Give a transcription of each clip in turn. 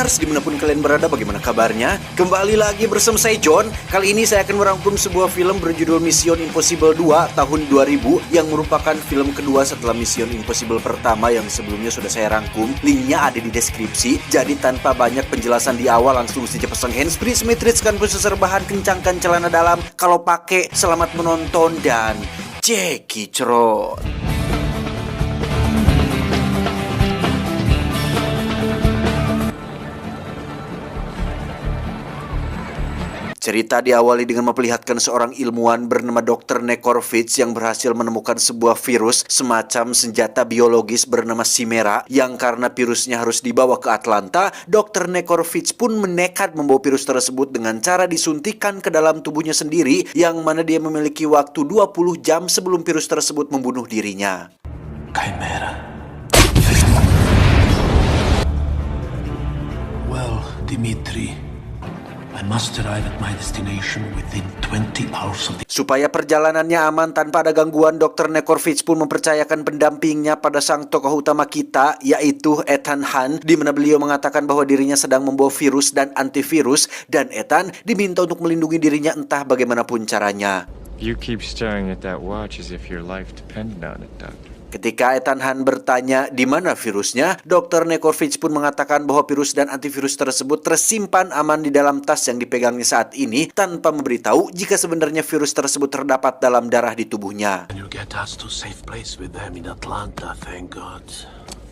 Gamers, dimanapun kalian berada, bagaimana kabarnya? Kembali lagi bersama saya John. Kali ini saya akan merangkum sebuah film berjudul Mission Impossible 2 tahun 2000 yang merupakan film kedua setelah Mission Impossible pertama yang sebelumnya sudah saya rangkum. Linknya ada di deskripsi. Jadi tanpa banyak penjelasan di awal, langsung saja pasang handsfree, symmetricskan prosesor bahan, kencangkan celana dalam. Kalau pakai, selamat menonton dan cekicrot. Cerita diawali dengan memperlihatkan seorang ilmuwan bernama Dr. Nekorvich yang berhasil menemukan sebuah virus semacam senjata biologis bernama Chimera yang karena virusnya harus dibawa ke Atlanta, Dr. Nekorvich pun menekat membawa virus tersebut dengan cara disuntikan ke dalam tubuhnya sendiri yang mana dia memiliki waktu 20 jam sebelum virus tersebut membunuh dirinya. Chimera. Well, Dimitri, I must arrive at my destination within 20 hours of the... Supaya perjalanannya aman tanpa ada gangguan, Dr. Nekorvich pun mempercayakan pendampingnya pada sang tokoh utama kita, yaitu Ethan Hunt, di mana beliau mengatakan bahwa dirinya sedang membawa virus dan antivirus, dan Ethan diminta untuk melindungi dirinya entah bagaimanapun caranya. You keep staring at that watch as if your life depended on it, Doctor. Ketika Ethan Hunt bertanya di mana virusnya, Dr. Nekorvich pun mengatakan bahwa virus dan antivirus tersebut tersimpan aman di dalam tas yang dipegangnya saat ini tanpa memberitahu jika sebenarnya virus tersebut terdapat dalam darah di tubuhnya. And you get us to safe place with them in Atlanta, thank God.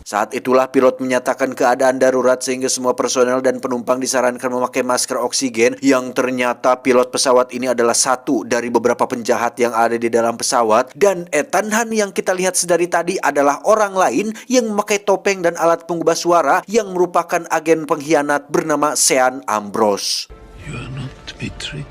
Saat itulah pilot menyatakan keadaan darurat sehingga semua personel dan penumpang disarankan memakai masker oksigen yang ternyata pilot pesawat ini adalah satu dari beberapa penjahat yang ada di dalam pesawat, dan Ethan Hunt yang kita lihat sedari tadi adalah orang lain yang memakai topeng dan alat pengubah suara yang merupakan agen pengkhianat bernama Sean Ambrose. You are not Dimitri.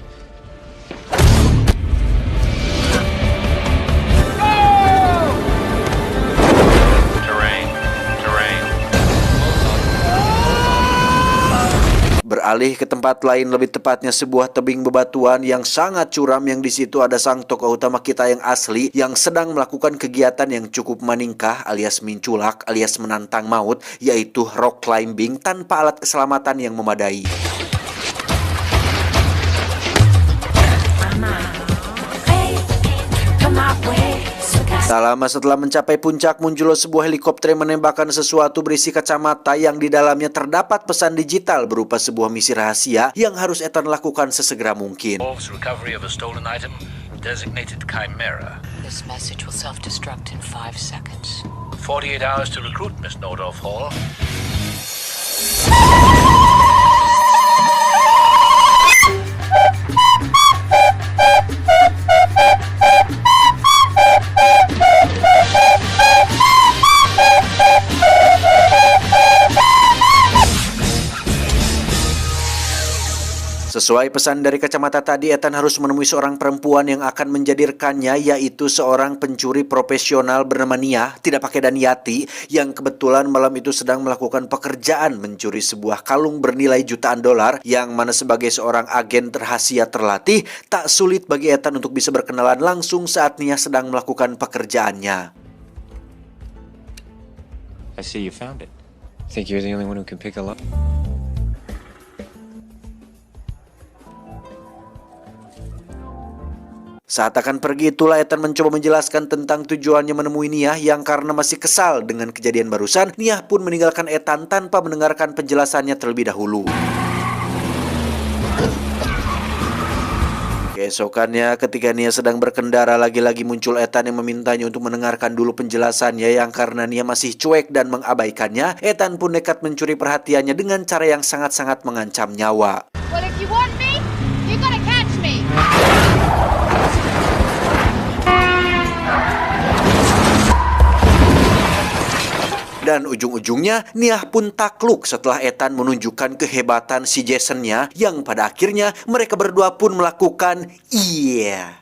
Beralih ke tempat lain, lebih tepatnya sebuah tebing bebatuan yang sangat curam yang di situ ada sang tokoh utama kita yang asli yang sedang melakukan kegiatan yang cukup maningkah alias minculak alias menantang maut, yaitu rock climbing tanpa alat keselamatan yang memadai. Tak lama setelah mencapai puncak, muncul sebuah helikopter yang menembakkan sesuatu berisi kacamata yang di dalamnya terdapat pesan digital berupa sebuah misi rahasia yang harus Ethan lakukan sesegera mungkin. Recovery of a stolen item designated Chimera. This message will self-destruct in 5 seconds. 48 hours to recruit, Miss Nordorf Hall. Sesuai pesan dari kacamata tadi, Ethan harus menemui seorang perempuan yang akan menjadikannya, yaitu seorang pencuri profesional bernama Nia, tidak pakai Daniati, yang kebetulan malam itu sedang melakukan pekerjaan mencuri sebuah kalung bernilai jutaan dolar, yang mana sebagai seorang agen rahasia terlatih, tak sulit bagi Ethan untuk bisa berkenalan langsung saat Nia sedang melakukan pekerjaannya. I see you found it. Think you're the only one who can pick it up? Saat akan pergi itulah Ethan mencoba menjelaskan tentang tujuannya menemui Nia yang karena masih kesal dengan kejadian barusan, Nia pun meninggalkan Ethan tanpa mendengarkan penjelasannya terlebih dahulu. Keesokannya ketika Nia sedang berkendara, lagi-lagi muncul Ethan yang memintanya untuk mendengarkan dulu penjelasannya yang karena Nia masih cuek dan mengabaikannya, Ethan pun nekat mencuri perhatiannya dengan cara yang sangat-sangat mengancam nyawa. Well, if you want me, you gotta catch me. Dan ujung-ujungnya Nia pun takluk setelah Ethan menunjukkan kehebatan si Jason-nya yang pada akhirnya mereka berdua pun melakukan iya.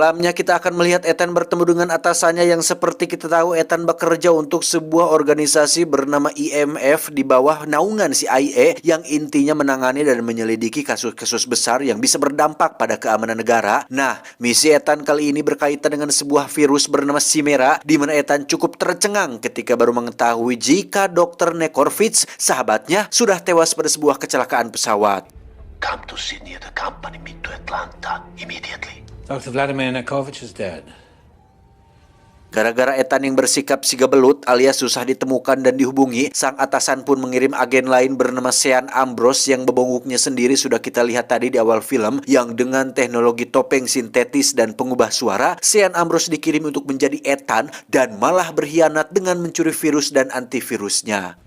Malamnya kita akan melihat Ethan bertemu dengan atasannya yang seperti kita tahu Ethan bekerja untuk sebuah organisasi bernama IMF di bawah naungan CIA yang intinya menangani dan menyelidiki kasus-kasus besar yang bisa berdampak pada keamanan negara. Nah, misi Ethan kali ini berkaitan dengan sebuah virus bernama Chimera di mana Ethan cukup tercengang ketika baru mengetahui jika Dr. Nekorvitz, sahabatnya, sudah tewas pada sebuah kecelakaan pesawat. Come to Sydney at the company, meet to Atlanta immediately. Dr. Vladimir Nekovich is dead. Gara-gara Ethan yang bersikap siga belut alias susah ditemukan dan dihubungi, sang atasan pun mengirim agen lain bernama Sean Ambrose yang bebongoknya sendiri sudah kita lihat tadi di awal film, yang dengan teknologi topeng sintetis dan pengubah suara, Sean Ambrose dikirim untuk menjadi Ethan dan malah berkhianat dengan mencuri virus dan antivirusnya.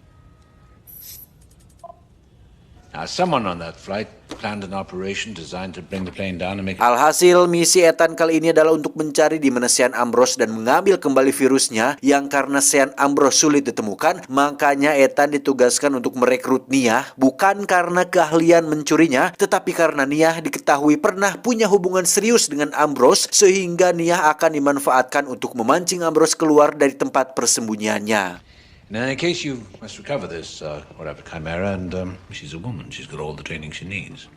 Now, someone on that flight planned an operation designed to bring the plane down and make it... Alhasil, misi Ethan kali ini adalah untuk mencari di mana Sean Ambrose dan mengambil kembali virusnya, yang karena Sean Ambrose sulit ditemukan, makanya Ethan ditugaskan untuk merekrut Nia, bukan karena keahlian mencurinya, tetapi karena Nia diketahui pernah punya hubungan serius dengan Ambrose, sehingga Nia akan dimanfaatkan untuk memancing Ambrose keluar dari tempat persembunyiannya. In any case, you must recover this, whatever, Chimera, and she's a woman. She's got all the training she needs.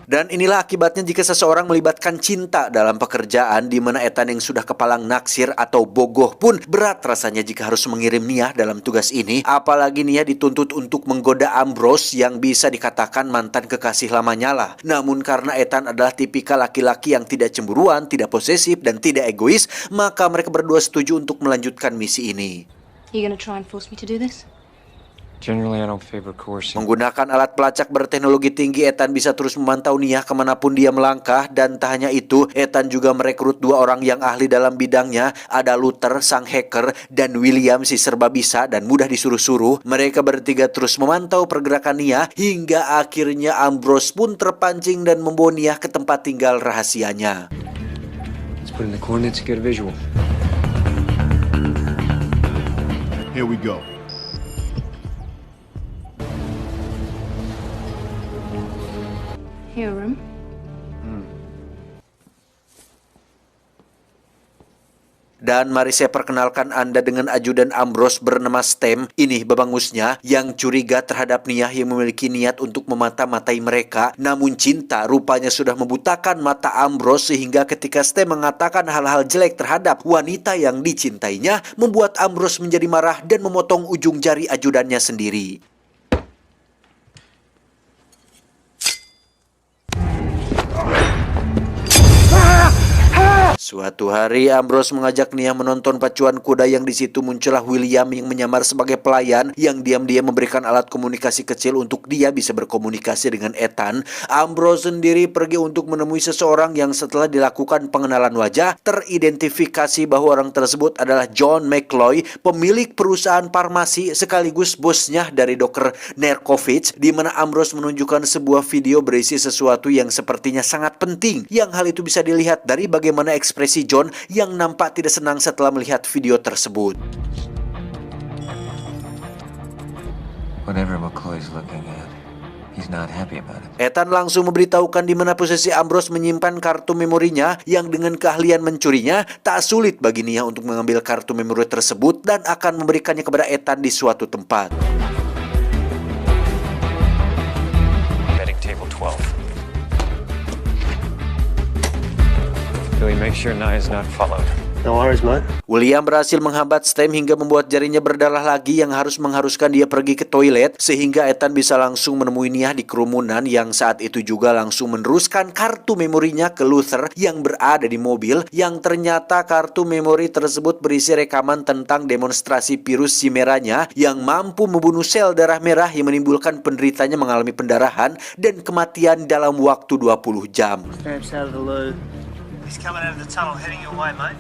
Dan inilah akibatnya jika seseorang melibatkan cinta dalam pekerjaan, di mana Ethan yang sudah kepalang naksir atau bogoh pun berat rasanya jika harus mengirim Nia dalam tugas ini. Apalagi Nia dituntut untuk menggoda Ambrose yang bisa dikatakan mantan kekasih lamanya lah. Namun karena Ethan adalah tipikal laki-laki yang tidak cemburuan, tidak posesif, dan tidak egois, maka mereka berdua setuju untuk melanjutkan misi ini. You gonna try and force me to do this? Generally, I don't favor coercing. Menggunakan alat pelacak berteknologi tinggi, Ethan bisa terus memantau Nia kemanapun dia melangkah. Dan tak hanya itu, Ethan juga merekrut dua orang yang ahli dalam bidangnya. Ada Luther, sang hacker, dan William, si serba bisa dan mudah disuruh-suruh. Mereka bertiga terus memantau pergerakan Nia, hingga akhirnya Ambrose pun terpancing dan membawa Nia ke tempat tinggal rahasianya. Let's put in the coordinates to get a visual. Here we go. Here, room. Dan mari saya perkenalkan Anda dengan ajudan Ambrose bernama Stem. Ini babangusnya yang curiga terhadap Nia yang memiliki niat untuk memata-matai mereka. Namun cinta rupanya sudah membutakan mata Ambrose, sehingga ketika Stem mengatakan hal-hal jelek terhadap wanita yang dicintainya, membuat Ambrose menjadi marah dan memotong ujung jari ajudannya sendiri. Suatu hari Ambrose mengajak Nia menonton pacuan kuda, yang di situ muncullah William yang menyamar sebagai pelayan yang diam-diam memberikan alat komunikasi kecil untuk dia bisa berkomunikasi dengan Ethan. Ambrose sendiri pergi untuk menemui seseorang yang setelah dilakukan pengenalan wajah teridentifikasi bahwa orang tersebut adalah John McCloy, pemilik perusahaan farmasi sekaligus bosnya dari Dr. Nekovich, di mana Ambrose menunjukkan sebuah video berisi sesuatu yang sepertinya sangat penting, yang hal itu bisa dilihat dari bagaimana ekspresi John yang nampak tidak senang setelah melihat video tersebut. Whatever McCoy's looking at, he's not happy about it. Ethan langsung memberitahukan di mana posisi Ambrose menyimpan kartu memorinya, yang dengan keahlian mencurinya tak sulit bagi Nia untuk mengambil kartu memori tersebut dan akan memberikannya kepada Ethan di suatu tempat. Betting table 12. Billy, make sure Nia is not followed. No worries, mate. William berhasil menghambat Stem hingga membuat jarinya berdarah lagi, yang mengharuskan dia pergi ke toilet, sehingga Ethan bisa langsung menemui Nia di kerumunan, yang saat itu juga langsung meneruskan kartu memorinya ke Luther yang berada di mobil, yang ternyata kartu memori tersebut berisi rekaman tentang demonstrasi virus Chimeranya yang mampu membunuh sel darah merah yang menimbulkan penderitanya mengalami pendarahan dan kematian dalam waktu 20 jam. Stamps out of the loo. He's coming out of the tunnel heading your way, mate.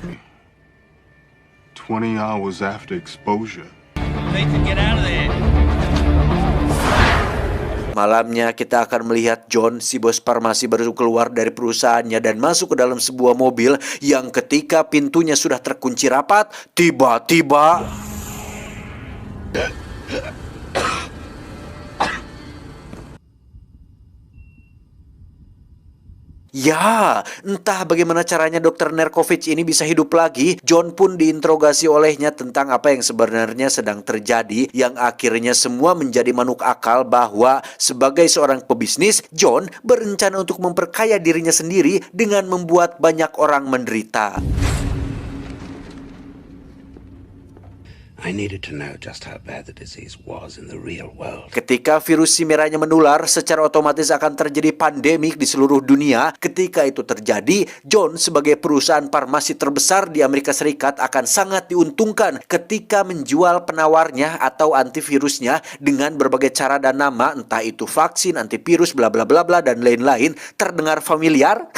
20 hours after exposure. Nathan, get out of there. Malamnya kita akan melihat John, si bos farmasi, baru keluar dari perusahaannya dan masuk ke dalam sebuah mobil, yang ketika pintunya sudah terkunci rapat, tiba-tiba Ya, entah bagaimana caranya Dr. Nerkovich ini bisa hidup lagi. John pun diinterogasi olehnya tentang apa yang sebenarnya sedang terjadi, yang akhirnya semua menjadi manuk akal bahwa sebagai seorang pebisnis, John berencana untuk memperkaya dirinya sendiri dengan membuat banyak orang menderita. I needed to know just how bad the disease was in the real world. Ketika virus si merahnya menular, secara otomatis akan terjadi pandemik di seluruh dunia. Ketika itu terjadi, John sebagai perusahaan farmasi terbesar di Amerika Serikat akan sangat diuntungkan ketika menjual penawarnya atau antivirusnya dengan berbagai cara dan nama, entah itu vaksin, antivirus, bla bla bla bla dan lain-lain. Terdengar familiar?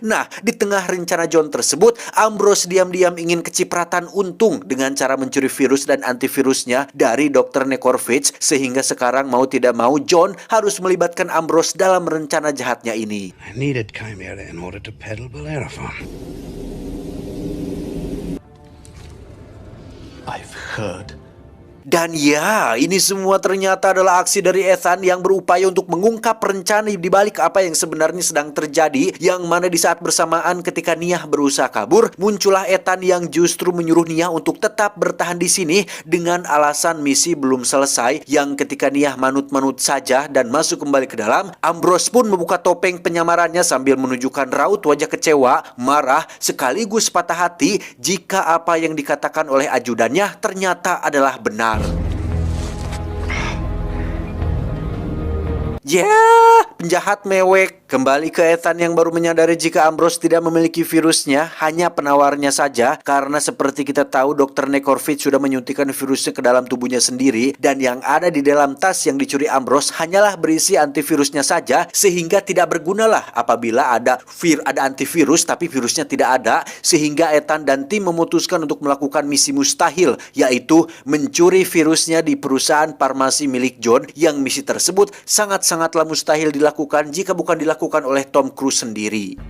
Nah, di tengah rencana John tersebut, Ambrose diam-diam ingin kecipratan untung dengan cara mencuri virus dan antivirusnya dari Dr. Nerkovich, sehingga sekarang mau tidak mau John harus melibatkan Ambrose dalam rencana jahatnya ini. I needed Chimera in order to peddle Bellerophon. I've heard. Dan ya, ini semua ternyata adalah aksi dari Ethan yang berupaya untuk mengungkap rencana di balik apa yang sebenarnya sedang terjadi, yang mana di saat bersamaan ketika Nia berusaha kabur, muncullah Ethan yang justru menyuruh Nia untuk tetap bertahan di sini dengan alasan misi belum selesai, yang ketika Nia manut-manut saja dan masuk kembali ke dalam, Ambrose pun membuka topeng penyamarannya sambil menunjukkan raut wajah kecewa, marah, sekaligus patah hati jika apa yang dikatakan oleh ajudannya ternyata adalah benar. Penjahat mewek. Kembali ke Ethan yang baru menyadari jika Ambrose tidak memiliki virusnya, hanya penawarnya saja. Karena seperti kita tahu, Dr. Nerkovich sudah menyuntikkan virusnya ke dalam tubuhnya sendiri, dan yang ada di dalam tas yang dicuri Ambrose hanyalah berisi antivirusnya saja, sehingga tidak bergunalah apabila ada antivirus tapi virusnya tidak ada. Sehingga Ethan dan tim memutuskan untuk melakukan misi mustahil, yaitu mencuri virusnya di perusahaan farmasi milik John, yang misi tersebut sangat-sangatlah mustahil dilakukan jika bukan dilakukan oleh Tom Cruise sendiri.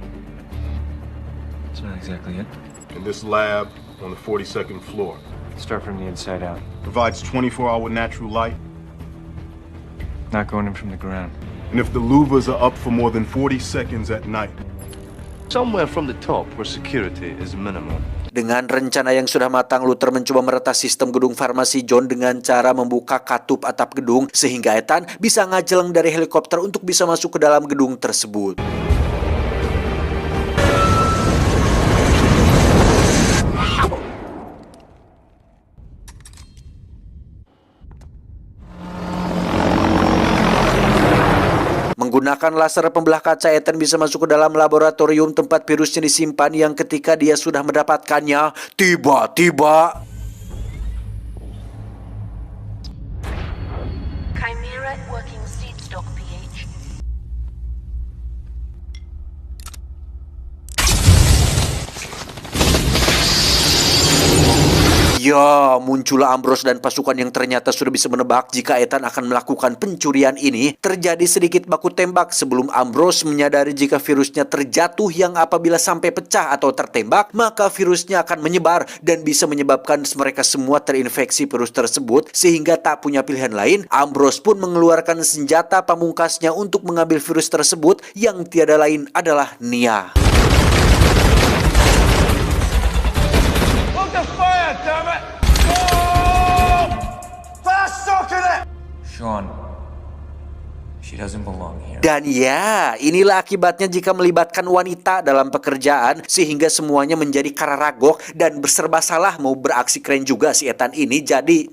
That's not exactly it. In this lab on the 42nd floor. Start from the inside out. Provides 24-hour natural light. Not going in from the ground. And if the louvers are up for more than 40 seconds at night. Somewhere from the top where security is minimal. Dengan rencana yang sudah matang, Luther mencoba meretas sistem gedung farmasi John dengan cara membuka katup atap gedung, sehingga Ethan bisa ngajeleng dari helikopter untuk bisa masuk ke dalam gedung tersebut. Menggunakan laser pembelah kaca, Ethan bisa masuk ke dalam laboratorium tempat virusnya disimpan, yang ketika dia sudah mendapatkannya, tiba-tiba Chimera working seed stock pH. ya, muncullah Ambrose dan pasukan yang ternyata sudah bisa menebak jika Ethan akan melakukan pencurian ini. Terjadi sedikit baku tembak sebelum Ambrose menyadari jika virusnya terjatuh, yang apabila sampai pecah atau tertembak, maka virusnya akan menyebar dan bisa menyebabkan mereka semua terinfeksi virus tersebut. Sehingga tak punya pilihan lain, Ambrose pun mengeluarkan senjata pamungkasnya untuk mengambil virus tersebut, yang tiada lain adalah Nia. Sean, she doesn't belong here. Dan ya, inilah akibatnya jika melibatkan wanita dalam pekerjaan, sehingga semuanya menjadi kararagok dan berserba salah. Mau beraksi keren juga si Ethan ini. Jadi,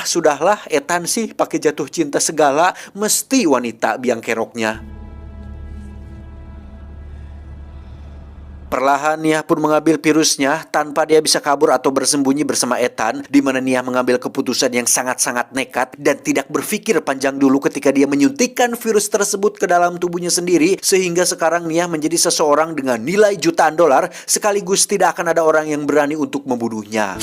sudahlah, Ethan sih pakai jatuh cinta segala, mesti wanita biang keroknya. Perlahan Nia pun mengambil virusnya tanpa dia bisa kabur atau bersembunyi bersama Ethan, di mana Nia mengambil keputusan yang sangat-sangat nekat dan tidak berpikir panjang dulu ketika dia menyuntikkan virus tersebut ke dalam tubuhnya sendiri, sehingga sekarang Nia menjadi seseorang dengan nilai jutaan dolar, sekaligus tidak akan ada orang yang berani untuk membunuhnya.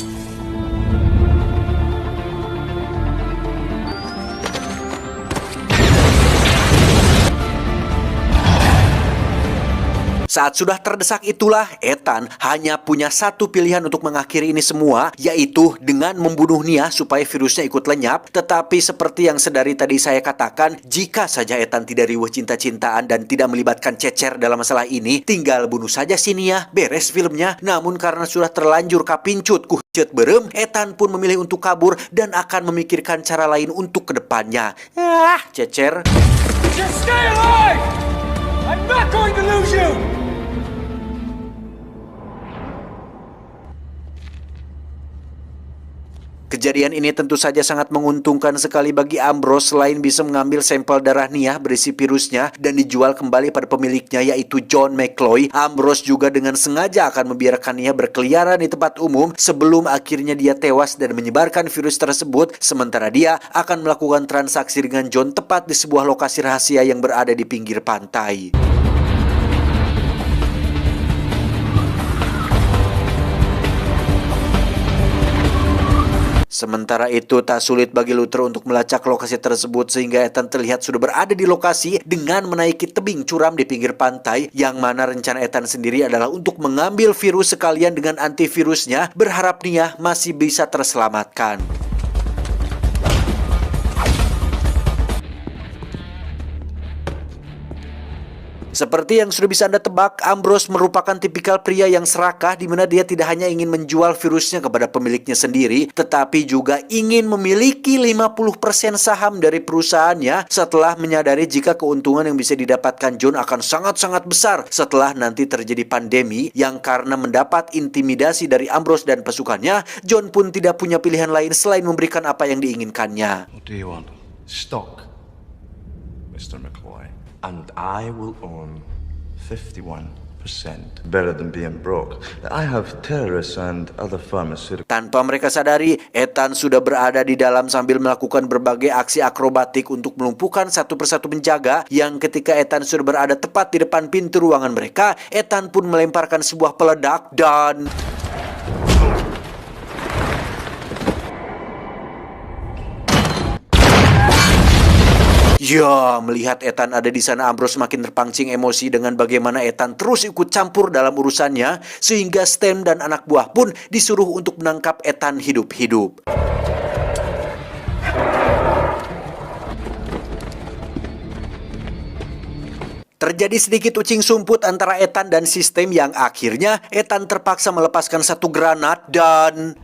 Saat sudah terdesak itulah, Ethan hanya punya satu pilihan untuk mengakhiri ini semua, yaitu dengan membunuh Nia supaya virusnya ikut lenyap. Tetapi seperti yang sedari tadi saya katakan, jika saja Ethan tidak riweuh cinta-cintaan dan tidak melibatkan Cecer dalam masalah ini, tinggal bunuh saja si Nia, beres filmnya. Namun karena sudah terlanjur kapincut ku cet berem, Ethan pun memilih untuk kabur dan akan memikirkan cara lain untuk kedepannya. Cecer. Just stay alive! I'm not going to lose you! Kejadian ini tentu saja sangat menguntungkan sekali bagi Ambrose selain bisa mengambil sampel darah Nia berisi virusnya dan dijual kembali pada pemiliknya yaitu John McCloy. Ambrose juga dengan sengaja akan membiarkan Nia berkeliaran di tempat umum sebelum akhirnya dia tewas dan menyebarkan virus tersebut, sementara dia akan melakukan transaksi dengan John tepat di sebuah lokasi rahasia yang berada di pinggir pantai. Sementara itu, tak sulit bagi Luther untuk melacak lokasi tersebut sehingga Ethan terlihat sudah berada di lokasi dengan menaiki tebing curam di pinggir pantai, yang mana rencana Ethan sendiri adalah untuk mengambil virus sekalian dengan antivirusnya, berharap Nia masih bisa terselamatkan. Seperti yang sudah bisa Anda tebak, Ambrose merupakan tipikal pria yang serakah di mana dia tidak hanya ingin menjual virusnya kepada pemiliknya sendiri, tetapi juga ingin memiliki 50% saham dari perusahaannya setelah menyadari jika keuntungan yang bisa didapatkan John akan sangat-sangat besar setelah nanti terjadi pandemi, yang karena mendapat intimidasi dari Ambrose dan pasukannya, John pun tidak punya pilihan lain selain memberikan apa yang diinginkannya. What do you want? Stock, Mr. McCloy. And I will own 51%. Better than being broke. I have terrorists and other pharmaceuticals. Tanpa mereka sadari, Ethan sudah berada di dalam sambil melakukan berbagai aksi akrobatik untuk melumpuhkan satu persatu penjaga, yang ketika Ethan sudah berada tepat di depan pintu ruangan mereka, Ethan pun melemparkan sebuah peledak dan... Ya, melihat Ethan ada di sana, Ambrose makin terpancing emosi dengan bagaimana Ethan terus ikut campur dalam urusannya, sehingga Stem dan anak buah pun disuruh untuk menangkap Ethan hidup-hidup. Terjadi sedikit ucing sumput antara Ethan dan Stem, yang akhirnya Ethan terpaksa melepaskan satu granat dan...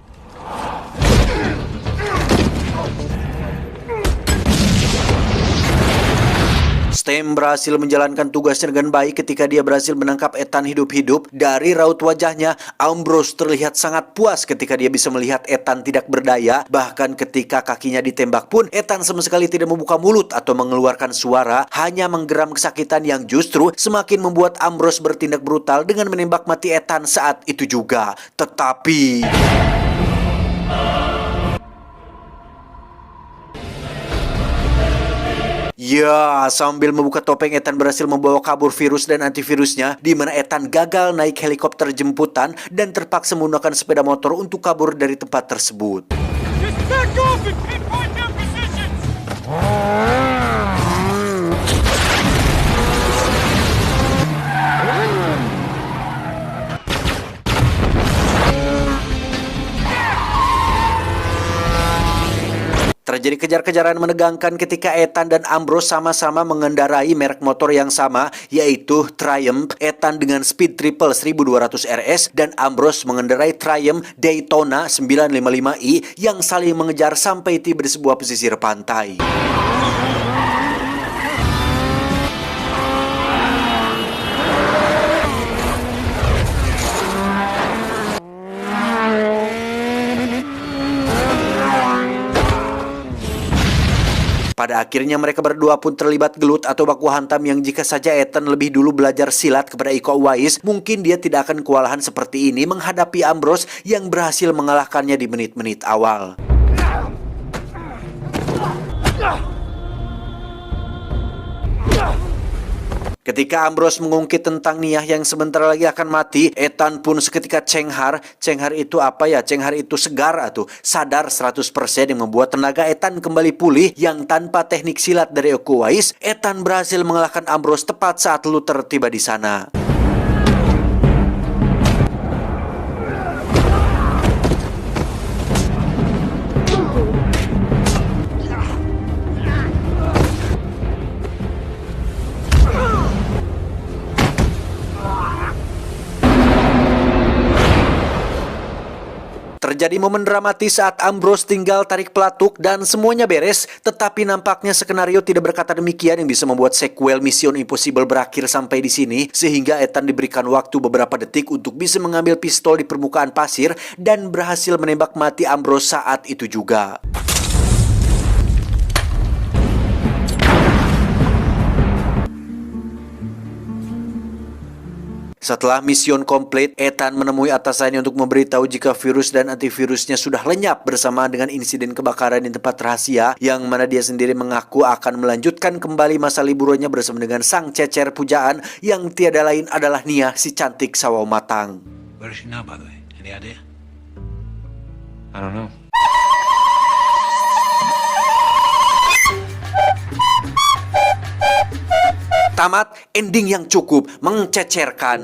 Stem berhasil menjalankan tugasnya dengan baik ketika dia berhasil menangkap Ethan hidup-hidup. Dari raut wajahnya, Ambrose terlihat sangat puas ketika dia bisa melihat Ethan tidak berdaya. Bahkan ketika kakinya ditembak pun, Ethan sama sekali tidak membuka mulut atau mengeluarkan suara, hanya menggeram kesakitan yang justru semakin membuat Ambrose bertindak brutal dengan menembak mati Ethan saat itu juga. Tetapi... Ya, sambil membuka topeng, Ethan berhasil membawa kabur virus dan antivirusnya, di mana Ethan gagal naik helikopter jemputan dan terpaksa menggunakan sepeda motor untuk kabur dari tempat tersebut. Terjadi kejar-kejaran menegangkan ketika Ethan dan Ambrose sama-sama mengendarai merek motor yang sama, yaitu Triumph. Ethan dengan speed triple 1200 RS dan Ambrose mengendarai Triumph Daytona 955i yang saling mengejar sampai tiba di sebuah pesisir pantai. Pada akhirnya mereka berdua pun terlibat gelut atau baku hantam, yang jika saja Ethan lebih dulu belajar silat kepada Iko Uwais, mungkin dia tidak akan kewalahan seperti ini menghadapi Ambrose yang berhasil mengalahkannya di menit-menit awal. Ketika Ambrose mengungkit tentang Nia yang sebentar lagi akan mati, Ethan pun seketika cenghar. Cenghar itu apa ya? Cenghar itu segar atau sadar 100%, yang membuat tenaga Ethan kembali pulih, yang tanpa teknik silat dari Iko Uwais, Ethan berhasil mengalahkan Ambrose tepat saat Luther tiba di sana. Terjadi momen dramatis saat Ambrose tinggal tarik pelatuk dan semuanya beres, tetapi nampaknya skenario tidak berkata demikian yang bisa membuat sequel Mission Impossible berakhir sampai di sini, sehingga Ethan diberikan waktu beberapa detik untuk bisa mengambil pistol di permukaan pasir dan berhasil menembak mati Ambrose saat itu juga. Setelah mission komplit, Ethan menemui atasannya untuk memberitahu jika virus dan antivirusnya sudah lenyap bersamaan dengan insiden kebakaran di tempat rahasia, yang mana dia sendiri mengaku akan melanjutkan kembali masa liburannya bersama dengan sang cecer pujaan yang tiada lain adalah Nia, si cantik sawo matang. Where is she now, by the way? Any idea? I don't know. Tamat, ending yang cukup, mengcecerkan.